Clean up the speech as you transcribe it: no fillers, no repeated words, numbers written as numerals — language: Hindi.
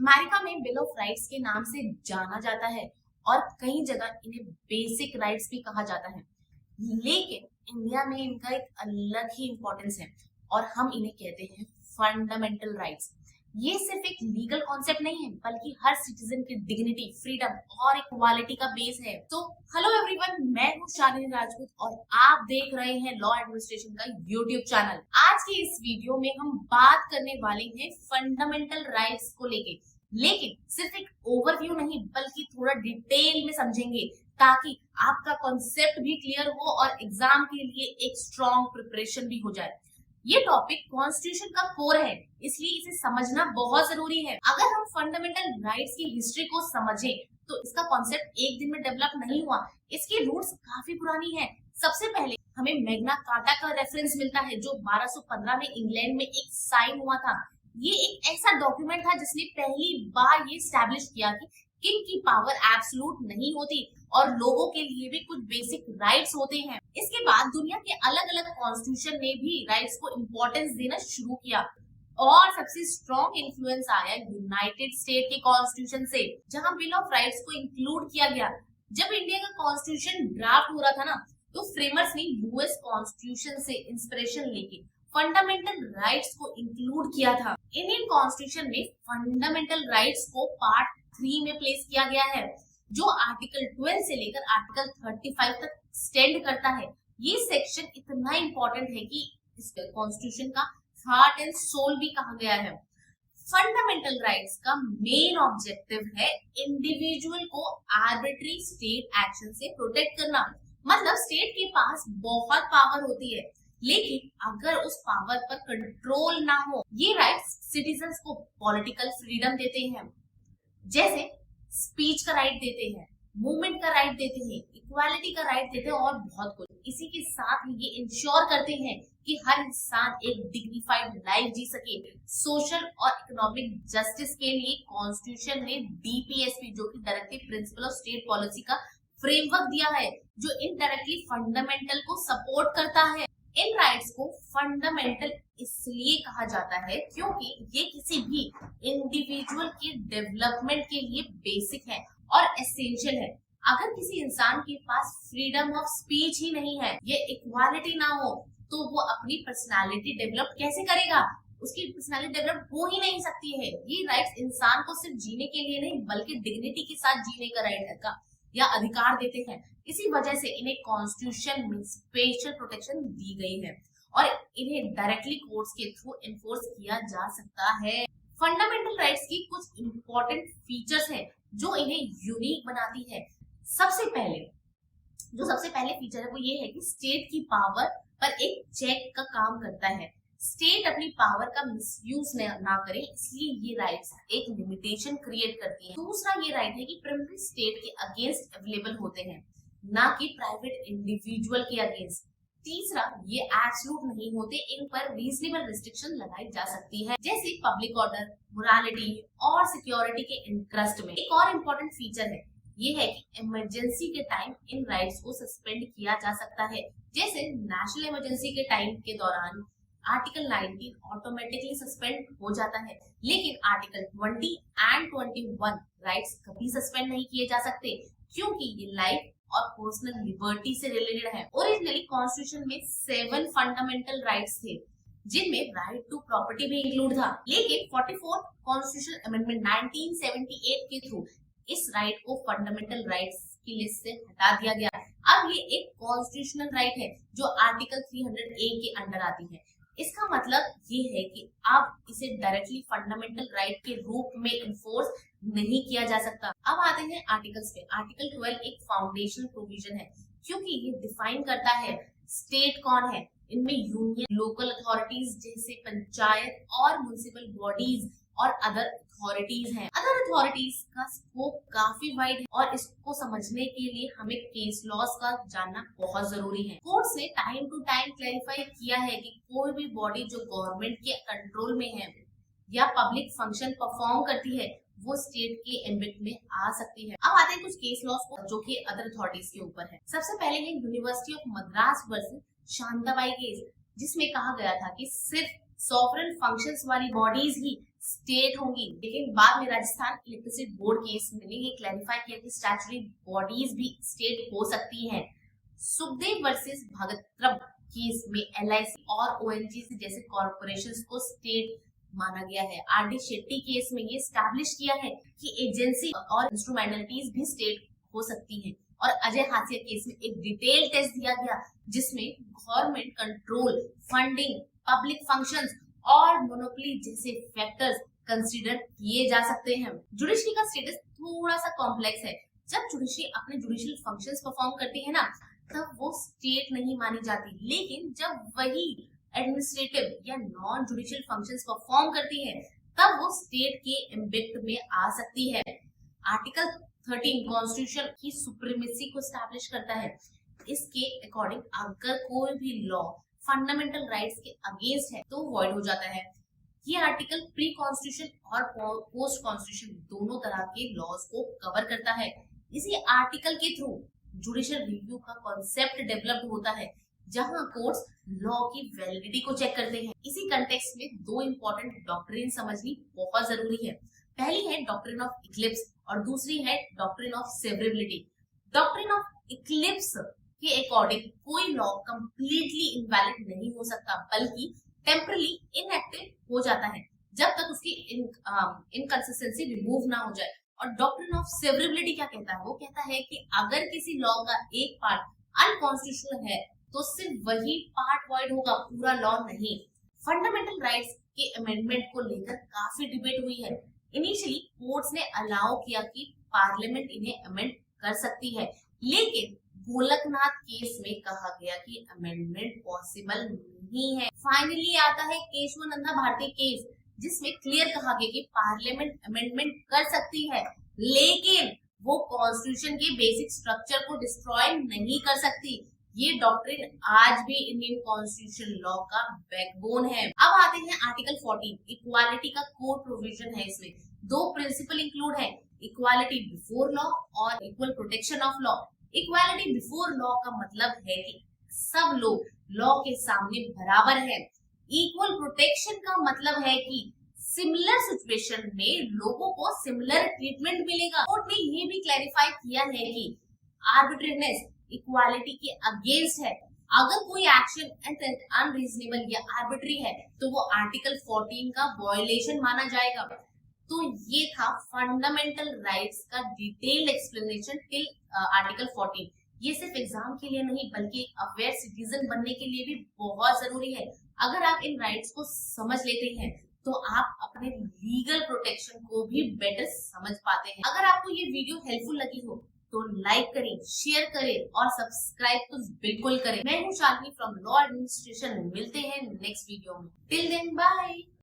अमेरिका में बिल ऑफ राइट्स के नाम से जाना जाता है और कई जगह इन्हें बेसिक राइट्स भी कहा जाता है, लेकिन इंडिया में इनका एक अलग ही इम्पोर्टेंस है और हम इन्हें कहते हैं फंडामेंटल राइट्स। ये सिर्फ एक लीगल कॉन्सेप्ट नहीं है, बल्कि हर सिटीजन की डिग्निटी, फ्रीडम और इक्वालिटी का बेस है। तो हेलो एवरीवन, मैं हूँ शालिनी राजपूत और आप देख रहे हैं लॉ एडमिनिस्ट्रेशन का यूट्यूब चैनल। आज की इस वीडियो में हम बात करने वाले हैं फंडामेंटल राइट्स को लेके, लेकिन सिर्फ एक ओवरव्यू नहीं बल्कि थोड़ा डिटेल में समझेंगे ताकि आपका कॉन्सेप्ट भी क्लियर हो और एग्जाम के लिए एक स्ट्रॉन्ग प्रिपरेशन भी हो जाए। ये टॉपिक कॉन्स्टिट्यूशन का कोर है, इसलिए इसे समझना बहुत जरूरी है। अगर हम फंडामेंटल राइट्स की हिस्ट्री को समझें तो इसका कॉन्सेप्ट एक दिन में डेवलप नहीं हुआ, इसकी रूट्स काफी पुरानी है। सबसे पहले हमें मैग्ना कार्टा का रेफरेंस मिलता है जो 1215 में इंग्लैंड में एक साइन हुआ था। ये एक ऐसा डॉक्यूमेंट था जिसने पहली बार ये स्टैब्लिश किया कि किंग की पावर एब्सोल्यूट नहीं होती और लोगों के लिए भी कुछ बेसिक राइट्स होते हैं। इसके बाद दुनिया के अलग अलग कॉन्स्टिट्यूशन ने भी राइट्स को इम्पोर्टेंस देना शुरू किया और सबसे स्ट्रॉन्ग इन्फ्लुएंस आया यूनाइटेड स्टेट के कॉन्स्टिट्यूशन से, जहां बिल ऑफ राइट्स को इंक्लूड किया गया। जब इंडिया का कॉन्स्टिट्यूशन ड्राफ्ट हो रहा था ना, तो फ्रेमर्स ने यूएस कॉन्स्टिट्यूशन से इंस्पिरेशन लेके फंडामेंटल राइट्स को इंक्लूड किया था। इंडियन कॉन्स्टिट्यूशन में फंडामेंटल राइट्स को पार्ट 3 में प्लेस किया गया है, जो आर्टिकल 12 से लेकर आर्टिकल 35 तक स्टैंड करता है। ये सेक्शन इतना इंपॉर्टेंट है कि इस कॉन्स्टिट्यूशन का हार्ट एंड सोल भी कहा गया है। फंडामेंटल राइट्स का मेन ऑब्जेक्टिव है इंडिविजुअल को आर्बिट्री स्टेट एक्शन से प्रोटेक्ट करना। मतलब स्टेट के पास बहुत पावर होती है, लेकिन अगर उस पावर पर कंट्रोल ना हो। ये राइट्स सिटीजन्स को पॉलिटिकल फ्रीडम देते हैं, जैसे स्पीच का राइट देते हैं, मूवमेंट का राइट देते हैं, इक्वालिटी का राइट देते हैं और बहुत कुछ। इसी के साथ ही ये इंश्योर करते हैं कि हर इंसान एक डिग्निफाइड लाइफ जी सके। सोशल और इकोनॉमिक जस्टिस के लिए कॉन्स्टिट्यूशन ने डीपीएसपी, जो कि directive principle of state policy का फ्रेमवर्क दिया है, जो इनडायरेक्टली फंडामेंटल को सपोर्ट करता है। इन राइट्स को फंडामेंटल इसलिए कहा जाता है क्योंकि ये किसी भी इंडिविजुअल के डेवलपमेंट के लिए बेसिक है और एसेंशियल है। अगर किसी इंसान के पास फ्रीडम ऑफ स्पीच ही नहीं है, ये इक्वालिटी ना हो, तो वो अपनी पर्सनालिटी डेवलप कैसे करेगा? उसकी पर्सनालिटी डेवलप हो ही नहीं सकती है। ये राइट्स इंसान को सिर्फ जीने के लिए नहीं बल्कि डिग्निटी के साथ जीने का राइट का या अधिकार देते हैं। इसी वजह से इन्हें कॉन्स्टिट्यूशन में स्पेशल प्रोटेक्शन दी गई है और इन्हें डायरेक्टली कोर्ट्स के थ्रू एनफोर्स किया जा सकता है। फंडामेंटल राइट्स की कुछ इंपॉर्टेंट फीचर्स हैं जो इन्हें यूनिक बनाती है। सबसे पहले फीचर है वो ये है कि स्टेट की पावर पर एक चेक का काम करता है। स्टेट अपनी पावर का मिसयूज ना करे, इसलिए ये राइट्स एक लिमिटेशन क्रिएट करती है। दूसरा ये राइट है कि प्राइमरी स्टेट के अगेंस्ट अवेलेबल होते हैं, ना कि प्राइवेट इंडिविजुअल के अगेंस्ट। तीसरा, ये एब्सोल्यूट नहीं होते, इन पर रीजनेबल रिस्ट्रिक्शन लगाई जा सकती है, जैसे पब्लिक ऑर्डर, मोरालिटी और सिक्योरिटी के इंटरेस्ट में। एक और इम्पोर्टेंट फीचर है ये है कि इमरजेंसी के टाइम इन राइट्स को सस्पेंड किया जा सकता है, जैसे नेशनल इमरजेंसी के टाइम के दौरान आर्टिकल 19 ऑटोमेटिकली सस्पेंड हो जाता है, लेकिन आर्टिकल 20 एंड 21 राइट्स कभी सस्पेंड नहीं किए जा सकते क्योंकि ये लाइफ और पर्सनल लिबर्टी से रिलेटेड है। ओरिजिनली कॉन्स्टिट्यूशन में 7 फंडामेंटल राइट्स थे, जिनमें राइट टू प्रॉपर्टी भी इंक्लूड था, लेकिन 44 कॉन्स्टिट्यूशनल अमेंडमेंट 1978 के थ्रू इस राइट को फंडामेंटल राइट्स की लिस्ट से हटा दिया गया। अब ये एक कॉन्स्टिट्यूशनल राइट है जो आर्टिकल 300A के अंडर आती है। इसका मतलब ये है कि अब इसे डायरेक्टली फंडामेंटल राइट के रूप में इन्फोर्स नहीं किया जा सकता। अब आते हैं आर्टिकल्स पे। आर्टिकल 12 एक फाउंडेशनल प्रोविजन है क्योंकि ये डिफाइन करता है स्टेट कौन है। इनमें यूनियन, लोकल अथॉरिटीज जैसे पंचायत और म्युनिसिपल बॉडीज और अदर अथॉरिटीज हैं। अदर अथॉरिटीज का स्कोप काफी वाइड है और इसको समझने के लिए हमें केस लॉस का जानना बहुत जरूरी है। कोर्ट्स ने टाइम टू टाइम क्लैरिफाई किया है कि कोई भी बॉडी जो गवर्नमेंट के कंट्रोल में है या पब्लिक फंक्शन परफॉर्म करती है वो स्टेट के एम्बिट में आ सकती है। अब आते हैं कुछ केस लॉस को जो कि अदर अथॉरिटीज के ऊपर है। सबसे पहले है university of Madras versus Shantabai case, जिसमें कहा गया था कि सिर्फ सॉवरेन फंक्शंस वाली बॉडीज ही स्टेट होंगी। लेकिन बाद में राजस्थान इलेक्ट्रिसिटी बोर्ड केस में ये क्लैरिफाई किया कि स्टैट्यूटरी बॉडीज भी स्टेट हो सकती हैं। सुखदेव वर्सेस भगतरम केस में एलआईसी और ओएनजीसी जैसे कॉर्पोरेशंस को स्टेट माना गया है। आरडी शेट्टी केस में ये स्टैब्लिश किया है कि एजेंसी और इंस्ट्रूमेंटलिटीज भी स्टेट हो सकती हैं। और अजय हासिया केस में एक डिटेल टेस्ट दिया गया जिसमें government control, funding, public functions और मोनोपोली जैसे फैक्टर्स कंसीडर किए जा सकते हैं। जुडिशरी का स्टेटस थोड़ा सा कॉम्प्लेक्स है। जब जुडिशरी अपने जुडिशियल फंक्शंस परफॉर्म करती है ना, तब वो स्टेट नहीं मानी जाती। लेकिन जब वही एडमिनिस्ट्रेटिव या नॉन जुडिशियल फंक्शंस परफॉर्म करती है, तब वो स्टेट के एम्बिट में आ सकती है। आर्टिकल 13 कॉन्स्टिट्यूशन की सुप्रीमेसी को स्टैब्लिश करता है। इसके अकॉर्डिंग अगर कोई भी लॉ फंडामेंटल राइट्स के अगेंस्ट है तो वॉइड हो जाता है। ये आर्टिकल प्री कॉन्स्टिट्यूशन और पोस्ट कॉन्स्टिट्यूशन दोनों तरह के लॉज को कवर करता है। इसी आर्टिकल के थ्रू जुडिशियल रिव्यू का कॉन्सेप्ट डेवलप्ड होता है, जहां कोर्ट्स लॉ की वैलिडिटी को चेक करते हैं। इसी कंटेक्स्ट में दो इंपॉर्टेंट डॉक्ट्रिन समझनी बहुत जरूरी है। पहली है डॉक्ट्रिन ऑफ इक्लिप्स और दूसरी है doctrine of severability. Doctrine of Eclipse के अकॉर्डिंग कोई लॉ कंप्लीटली इनवैलिड नहीं हो सकता, बल्कि टेम्परली इनएक्टिव हो जाता है जब तक उसकी इनकंसिस्टेंसी रिमूव ना हो जाए। और डॉक्ट्रिन ऑफ सेवरेबिलिटी क्या कहता है? वो कहता है कि अगर किसी लॉ का एक पार्ट अनकॉन्स्टिट्यूशनल है तो सिर्फ वही पार्ट वॉइड होगा, पूरा लॉ नहीं। फंडामेंटल राइट्स के अमेंडमेंट को लेकर काफी डिबेट हुई है। इनिशियली कोर्ट्स ने अलाउ किया कि पार्लियामेंट इन्हें अमेंड कर सकती है, लेकिन गोलकनाथ केस में कहा गया कि अमेंडमेंट पॉसिबल नहीं है। फाइनली आता है केशवानंदा भारती केस, जिसमें क्लियर कहा गया कि पार्लियामेंट अमेंडमेंट कर सकती है, लेकिन वो कॉन्स्टिट्यूशन के बेसिक स्ट्रक्चर को डिस्ट्रॉय नहीं कर सकती। ये डॉक्ट्रिन आज भी इंडियन कॉन्स्टिट्यूशन लॉ का बैकबोन है। अब आते हैं आर्टिकल 14, इक्वालिटी का कोर प्रोविजन है। इसमें दो प्रिंसिपल इंक्लूड है, इक्वालिटी बिफोर लॉ और equal protection of law. Equality before law का मतलब है कि सब लोग लॉ के सामने बराबर हैं। इक्वल प्रोटेक्शन का मतलब है कि सिमिलर सिचुएशन में लोगों को सिमिलर ट्रीटमेंट मिलेगा। कोर्ट ने ये भी क्लैरिफाई किया है कि आर्बिट्रेरीनेस इक्वालिटी के अगेंस्ट है। अगर कोई एक्शन अनरीजनेबल या आर्बिट्री है तो वो आर्टिकल 14 का वायलेशन माना जाएगा। तो ये था फंडामेंटल राइट्स का डिटेल्ड एक्सप्लेनेशन टिल आर्टिकल 14। ये सिर्फ एग्जाम के लिए नहीं बल्कि एक अवेयर सिटीजन बनने के लिए भी बहुत जरूरी है। अगर आप इन राइट्स को समझ लेते हैं तो आप अपने लीगल प्रोटेक्शन को भी बेटर समझ पाते हैं। अगर आपको ये वीडियो हेल्पफुल लगी हो तो लाइक करें, शेयर करें और सब्सक्राइब तो बिल्कुल करें। मैं हूँ शालिनी फ्रॉम लॉ एडमिनिस्ट्रेशन। मिलते हैं नेक्स्ट वीडियो में। Till then bye.